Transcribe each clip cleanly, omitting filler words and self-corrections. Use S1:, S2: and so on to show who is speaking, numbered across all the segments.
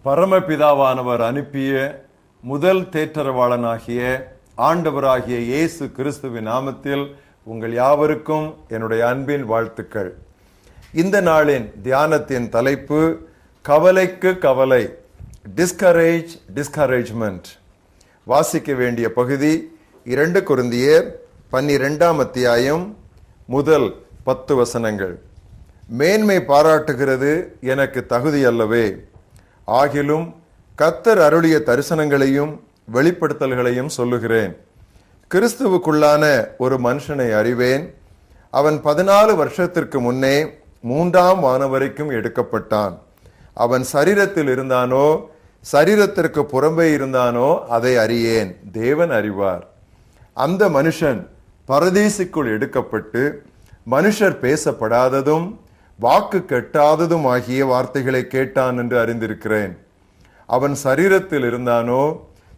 S1: பரமபிதாவானவர் அனுப்பிய முதல் தேற்றரவாளனாகிய ஆண்டவராகிய இயேசு கிறிஸ்துவின் நாமத்தில் உங்கள் யாவருக்கும் என்னுடைய அன்பின் வாழ்த்துக்கள். இந்த நாளின் தியானத்தின் தலைப்பு கவலைக்கு கவலை, டிஸ்கரேஜ்மெண்ட். வாசிக்க வேண்டிய பகுதி 2 கொரிந்தியர் 12ஆம் அத்தியாயம் முதல் 10 வசனங்கள். மேன்மை பாராட்டுகிறது எனக்கு தகுதி அல்லவே, ஆகிலும் கர்த்தர் அருளிய தரிசனங்களையும் வெளிப்படுத்தல்களையும் சொல்லுகிறேன். கிறிஸ்துவுக்குள்ளான ஒரு மனுஷனை அறிவேன். அவன் 14 வருஷத்திற்கு முன்னே 3ஆம் வானம் வரைக்கும் எடுக்கப்பட்டான். அவன் சரீரத்தில் இருந்தானோ சரீரத்திற்கு புறம்பே இருந்தானோ அதை அறியேன், தேவன் அறிவார். அந்த மனுஷன் பரதீசுக்குள் எடுக்கப்பட்டு மனுஷர் பேசப்படாததும் வாக்கு கெட்டாததும் ஆகிய வார்த்தைகளை கேட்டான் என்று அறிந்திருக்கிறேன். அவன் சரீரத்தில் இருந்தானோ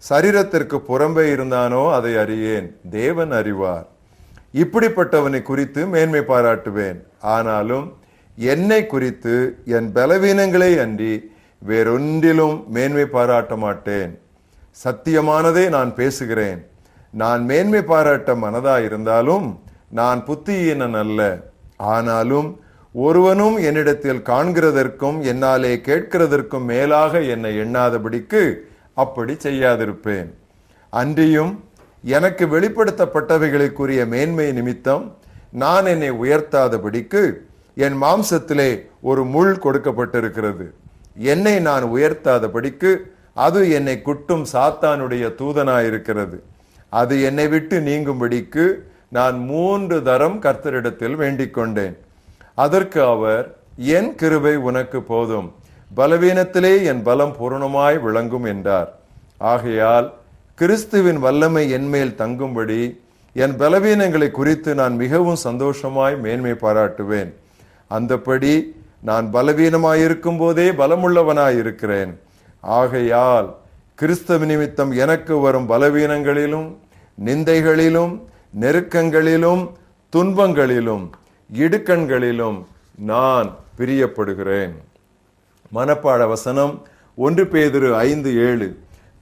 S1: சரீரத்திற்கு புறம்பே இருந்தானோ அதை அறியேன், தேவன் அறிவார். இப்படிப்பட்டவனை குறித்து மேன்மை பாராட்டுவேன். ஆனாலும் என்னை குறித்து என் பலவீனங்களை அன்றி வேறொன்றிலும் மேன்மை பாராட்ட மாட்டேன். சத்தியமானதை நான் பேசுகிறேன். நான் மேன்மை பாராட்ட மனதாயிருந்தாலும் நான் புத்தியீனன் அல்ல. ஆனாலும் ஒருவனும் என்னிடத்தில் காண்கிறதற்கும் என்னாலே கேட்கிறதற்கும் மேலாக என்னை எண்ணாதபடிக்கு அப்படி செய்யாதிருப்பேன். அன்றியும் எனக்கு வெளிப்படுத்தப்பட்டவைகளுக்குரிய மேன்மை நிமித்தம் நான் என்னை உயர்த்தாதபடிக்கு என் மாம்சத்திலே ஒரு முள் கொடுக்கப்பட்டிருக்கிறது. என்னை நான் உயர்த்தாதபடிக்கு அது என்னை குட்டும் சாத்தானுடைய தூதனாயிருக்கிறது. அது என்னை விட்டு நீங்கும்படிக்கு நான் 3 தரம் கர்த்தரிடத்தில் வேண்டிக் கொண்டேன். அதற்கு அவர், என் கிருபை உனக்கு போதும், பலவீனத்திலே என் பலம் பூரணமாய் விளங்கும் என்றார். ஆகையால் கிறிஸ்துவின் வல்லமை என்மேல் தங்கும்படி என் பலவீனங்களை குறித்து நான் மிகவும் சந்தோஷமாய் மேன்மை பாராட்டுவேன். அந்தப்படி நான் பலவீனமாயிருக்கும் போதே பலமுள்ளவனாயிருக்கிறேன். ஆகையால் கிறிஸ்துவ நிமித்தம் எனக்கு வரும் பலவீனங்களிலும் நிந்தைகளிலும் நெருக்கங்களிலும் துன்பங்களிலும் இடுக்கண்களிலும் நான் பிரியப்படுகிறேன். மனப்பாட வசனம் 1 பேதுரு 5:7.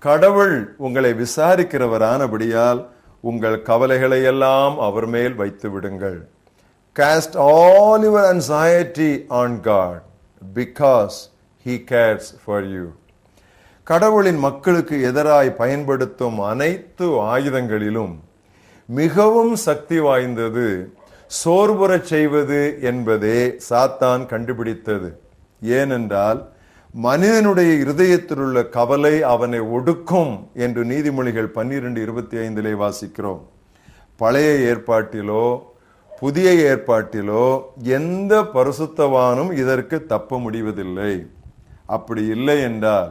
S1: கடவுள் உங்களை விசாரிக்கிறவரானபடியால் உங்கள் கவலைகளை எல்லாம் அவர் மேல் வைத்து விடுங்கள். Cast all your anxiety on God because he cares for you. கடவுளின் மக்களுக்கு எதிராய் பயன்படுத்தும் அனைத்து ஆயுதங்களிலும் மிகவும் சக்தி வாய்ந்தது சோர்வுறச் செய்வது என்பதே சாத்தான் கண்டுபிடித்தது. ஏனென்றால் மனிதனுடைய இருதயத்தில் உள்ள கவலை அவனை ஒடுக்கும் என்று நீதிமொழிகள் 12:25 வாசிக்கிறோம். பழைய ஏற்பாட்டிலோ புதிய ஏற்பாட்டிலோ எந்த பரிசுத்தவானும் இதற்கு தப்ப முடிவதில்லை. அப்படி இல்லை என்றால்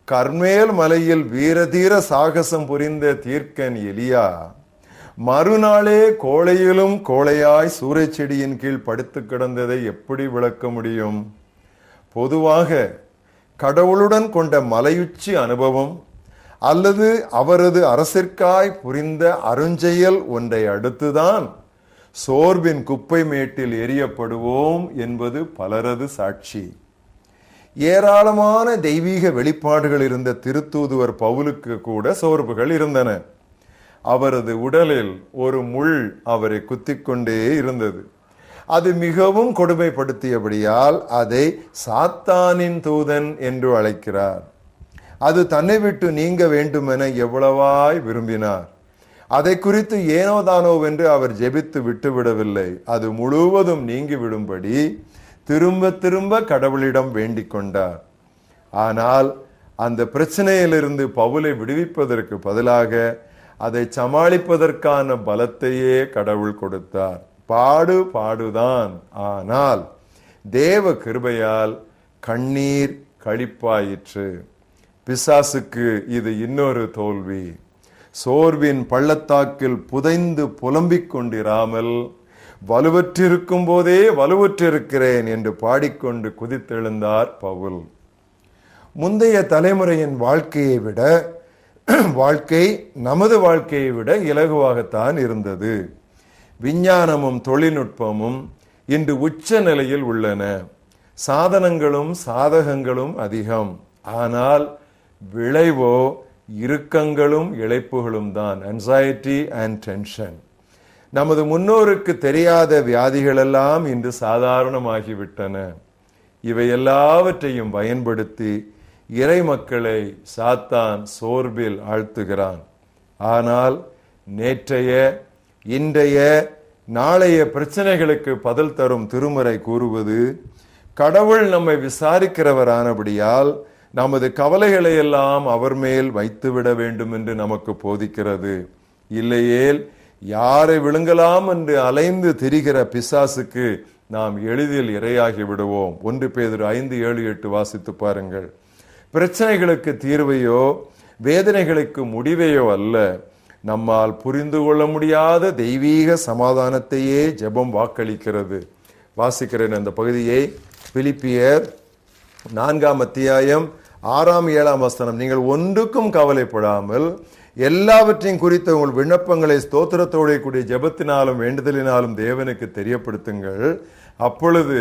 S1: கர்மேல் மலையில் வீரதீர சாகசம் புரிந்த தீர்க்கன் எலியா மறுநாளே கோழையிலும் கோழையாய் சூறைச் செடியின் கீழ் படுத்து கிடந்ததை எப்படி விளக்க முடியும்? பொதுவாக கடவுளுடன் கொண்ட மலையுச்சி அனுபவம் அல்லது அவரது அரசிற்காய் புரிந்த அருஞ்செயல் ஒன்றை அடுத்துதான் சோர்வின் குப்பை மேட்டில் எரியப்படுவோம் என்பது பலரது சாட்சி. ஏராளமான தெய்வீக வெளிப்பாடுகள் இருந்த திருத்தூதுவர் பவுலுக்கு கூட சோர்வுகள் இருந்தன. அவரது உடலில் ஒரு முள் அவரை குத்திக்கொண்டே இருந்தது. அது மிகவும் கொடுமைப்படுத்தியபடியால் அதை சாத்தானின் தூதன் என்று அழைக்கிறார். அது தன்னை விட்டு நீங்க வேண்டுமென எவ்வளவாய் விரும்பினார். அதை குறித்து ஏனோதானோவென்று அவர் ஜெபித்து விட்டுவிடவில்லை. அது முழுவதும் நீங்கிவிடும்படி திரும்ப திரும்ப கடவுளிடம் வேண்டிக் கொண்டார். ஆனால் அந்த பிரச்சனையிலிருந்து பவுலை விடுவிப்பதற்கு பதிலாக அதை சமாளிப்பதற்கான பலத்தையே கடவுள் கொடுத்தார். பாடுதான். ஆனால் தேவ கிருபையால் கண்ணீர் களிப்பாயிற்று. பிசாசுக்கு இது இன்னொரு தோல்வி. சோர்வின் பள்ளத்தாக்கில் புதைந்து புலம்பிக் கொண்டிராமல் வலுவற்றிருக்கும் போதே வலுவற்றிருக்கிறேன் என்று பாடிக்கொண்டு குதித்தெழுந்தார் பவுல். முந்தைய தலைமுறையின் வாழ்க்கை நமது வாழ்க்கையை விட இலகுவாகத்தான் இருந்தது. விஞ்ஞானமும் தொழில்நுட்பமும் இன்று உச்ச நிலையில் உள்ளன. சாதனங்களும் சாதகங்களும் அதிகம். ஆனால் விளைவோ இறுக்கங்களும் இழைப்புகளும் தான். anxiety and tension. நமது முன்னோருக்கு தெரியாத வியாதிகள் எல்லாம் இன்று சாதாரணமாகிவிட்டன. இவை எல்லாவற்றையும் பயன்படுத்தி இறை மக்களை சாத்தான் சோர்வில் ஆழ்த்துகிறான். ஆனால் நேற்றைய, இன்றைய, நாளைய பிரச்சனைகளுக்கு பதில் தரும் திருமறை கூறுவது, கடவுள் நம்மை விசாரிக்கிறவரானபடியால் நமது கவலைகளை எல்லாம் அவர் மேல் வைத்துவிட வேண்டும் என்று நமக்கு போதிக்கிறது. இல்லையேல் யாரை விழுங்கலாம் என்று அலைந்து திரிகிற பிசாசுக்கு நாம் எளிதில் இரையாகி விடுவோம். 1 பேதுரு 5:7-8 வாசித்து பாருங்கள். பிரச்சனைகளுக்கு தீர்வையோ வேதனைகளுக்கு முடிவையோ அல்ல, நம்மால் புரிந்து கொள்ள முடியாத தெய்வீக சமாதானத்தையே ஜெபம் வாக்களிக்கிறது. வாசிக்கிறேன் அந்த பகுதியை. பிலிப்பியர் 4:6-7 நீங்கள் ஒன்றுக்கும் கவலைப்படாமல் எல்லாவற்றையும் குறித்த உங்கள் விண்ணப்பங்களை ஸ்தோத்திரத்தோடு கூடிய ஜெபத்தினாலும் வேண்டுதலினாலும் தேவனுக்கு தெரியப்படுத்துங்கள். அப்பொழுது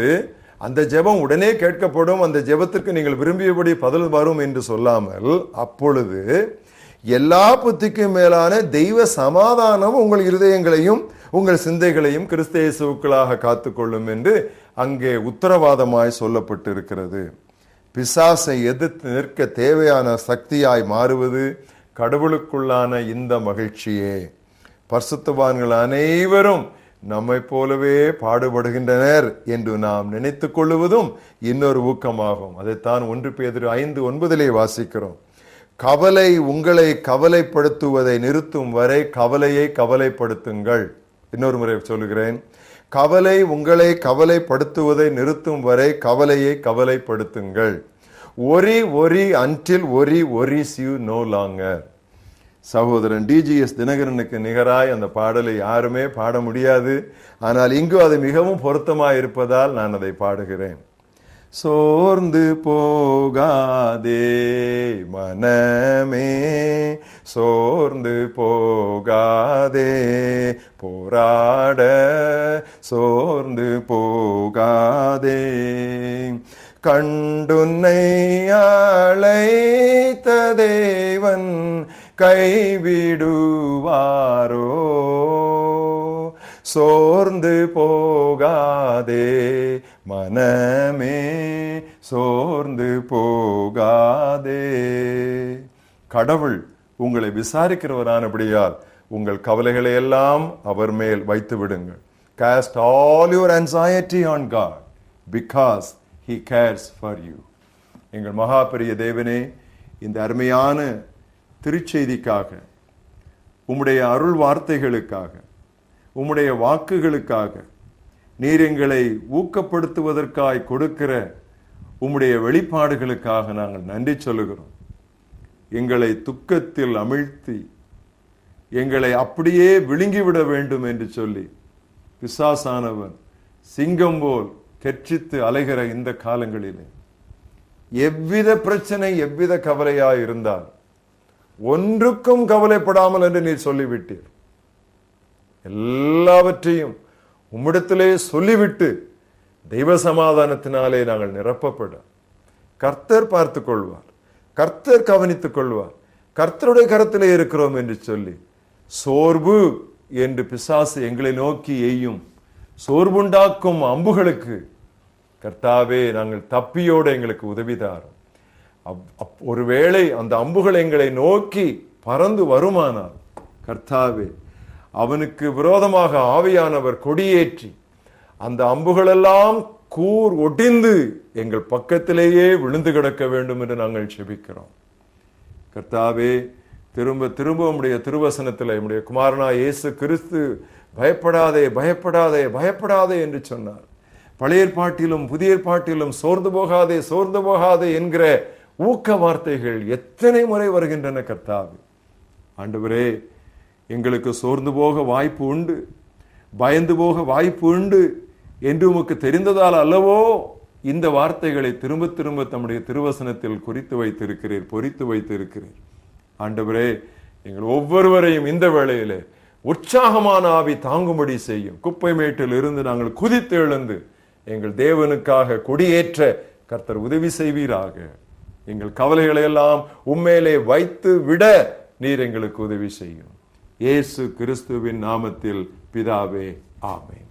S1: அந்த ஜெபம் உடனே கேட்கப்படும், அந்த ஜெபத்திற்கு நீங்கள் விரும்பியபடி பதில் வரும் என்று சொல்லாமல், அப்பொழுது எல்லா புத்திக்கும் மேலான தெய்வ சமாதானம் உங்கள் இருதயங்களையும் உங்கள் சிந்தைகளையும் கிறிஸ்து இயேசுவுக்குள்ளாக காத்துக்கொள்ளும் என்று அங்கே உத்தரவாதமாய் சொல்லப்பட்டிருக்கிறது. பிசாசை எதிர்த்து நிற்க தேவையான சக்தியாய் மாறுவது கடவுளுக்குள்ளான இந்த மகிழ்ச்சியே. பரிசுத்தவான்கள் அனைவரும் நம்மை போலவே பாடுபடுகின்றனர் என்று நாம் நினைத்து கொள்ளுவதும் இன்னொரு ஊக்கமாகும். அதைத்தான் 1 பேதுரு 5:9 வாசிக்கிறோம். கவலை உங்களை கவலைப்படுத்துவதை நிறுத்தும் வரை கவலையை கவலைப்படுத்துங்கள். இன்னொரு முறை சொல்லுகிறேன். கவலை உங்களை கவலைப்படுத்துவதை நிறுத்தும் வரை கவலையை கவலைப்படுத்துங்கள். worry until worry worries you no longer. சகோதரன் டிஜிஎஸ் தினகரனுக்கு நிகராய் அந்த பாடலை யாருமே பாட முடியாது. ஆனால் இங்கு அது மிகவும் பொருத்தமாய் இருப்பதால் நான் அதை பாடுகிறேன். சோர்ந்து போகாதே மனமே, சோர்ந்து போகாதே, போராட சோர்ந்து போகாதே, கண்டுன்னை அழைத்த தேவன் கைவிடுவாரோ, சோர்ந்து போகாதே மனமே, சோர்ந்து போகாதே. கடவுள் உங்களை விசாரிக்கிறவரானபடியால் உங்கள் கவலைகளை எல்லாம் அவர் மேல் வைத்து விடுங்கள். Cast all your anxiety on God because He cares for you. எங்கள் மகா பெரிய தேவனே, இந்த அருமையான திருச்செய்திக்காக, உம்முடைய அருள் வார்த்தைகளுக்காக, உம்முடைய வாக்குகளுக்காக, நீர் எங்களை ஊக்கப்படுத்துவதற்காய் கொடுக்கிற உம்முடைய வெளிப்பாடுகளுக்காக நாங்கள் நன்றி சொல்லுகிறோம். எங்களை துக்கத்தில் அமிழ்த்தி எங்களை அப்படியே விழுங்கிவிட வேண்டும் என்று சொல்லி பிசாசானவன் சிங்கம் போல் கெர்ச்சித்து அலைகிற இந்த காலங்களிலே எவ்வித பிரச்சனை, எவ்வித கவலையாய் இருந்தால் ஒன்றுக்கும் கவலைப்படாமல் என்று நீர் சொல்லிவிட்டீர். எல்லாவற்றையும் உம்மிடத்திலே சொல்லிவிட்டு தெய்வ சமாதானத்தினாலே நாங்கள் நிரப்பப்பட கர்த்தர் பார்த்து கொள்வார், கர்த்தர் கவனித்துக் கொள்வார், கர்த்தருடைய கரத்திலே இருக்கிறோம் என்று சொல்லி சோர்வு என்று பிசாசு எங்களை நோக்கி எய்யும் சோர்வுண்டாக்கும் அம்புகளுக்கு கர்த்தாவே நாங்கள் தப்பியோடு எங்களுக்கு உதவிதார். ஒருவேளை அந்த அம்புகள் எங்களை நோக்கி பறந்து வருமானால் கர்த்தாவே அவனுக்கு விரோதமாக ஆவியானவர் கொடியேற்றி அந்த அம்புகளெல்லாம் கூர் ஒட்டிந்து எங்கள் பக்கத்திலேயே விழுந்து கிடக்க வேண்டும் என்று நாங்கள் செபிக்கிறோம். கர்த்தாவே, திரும்ப திரும்ப உம்முடைய திருவசனத்தில் உம்முடைய குமாரனா இயேசு கிறிஸ்து பயப்படாதே பயப்படாதே பயப்படாதே என்று சொன்னார். பழைய ஏற்பாட்டிலும் புதிய ஏற்பாட்டிலும் சோர்ந்து போகாதே சோர்ந்து போகாதே என்கிற ஊக்க வார்த்தைகள் எத்தனை முறை வருகின்றன. கர்த்தாவே, ஆண்டவரே, எங்களுக்கு சோர்ந்து போக வாய்ப்பு உண்டு, பயந்து போக வாய்ப்பு உண்டு என்று உமக்கு தெரிந்ததால் அல்லவோ இந்த வார்த்தைகளை திரும்ப திரும்ப தம்முடைய திருவசனத்தில் குறித்து வைத்திருக்கிறீர், பொறித்து வைத்திருக்கிறீர். ஆண்டவரே, எங்கள் ஒவ்வொருவரையும் இந்த வேளையிலே உற்சாகமான ஆவி தாங்கும்படி செய்யும். குப்பை மேட்டில் இருந்து நாங்கள் குதித்து எழுந்து எங்கள் தேவனுக்காக கொடியேற்ற கர்த்தர் உதவி செய்வீராக. எங்கள் கவலைகளை எல்லாம் உம்மேலே வைத்து விட நீர் எங்களுக்கு உதவி செய்யும். இயேசு கிறிஸ்துவின் நாமத்தில் பிதாவே, ஆமென்.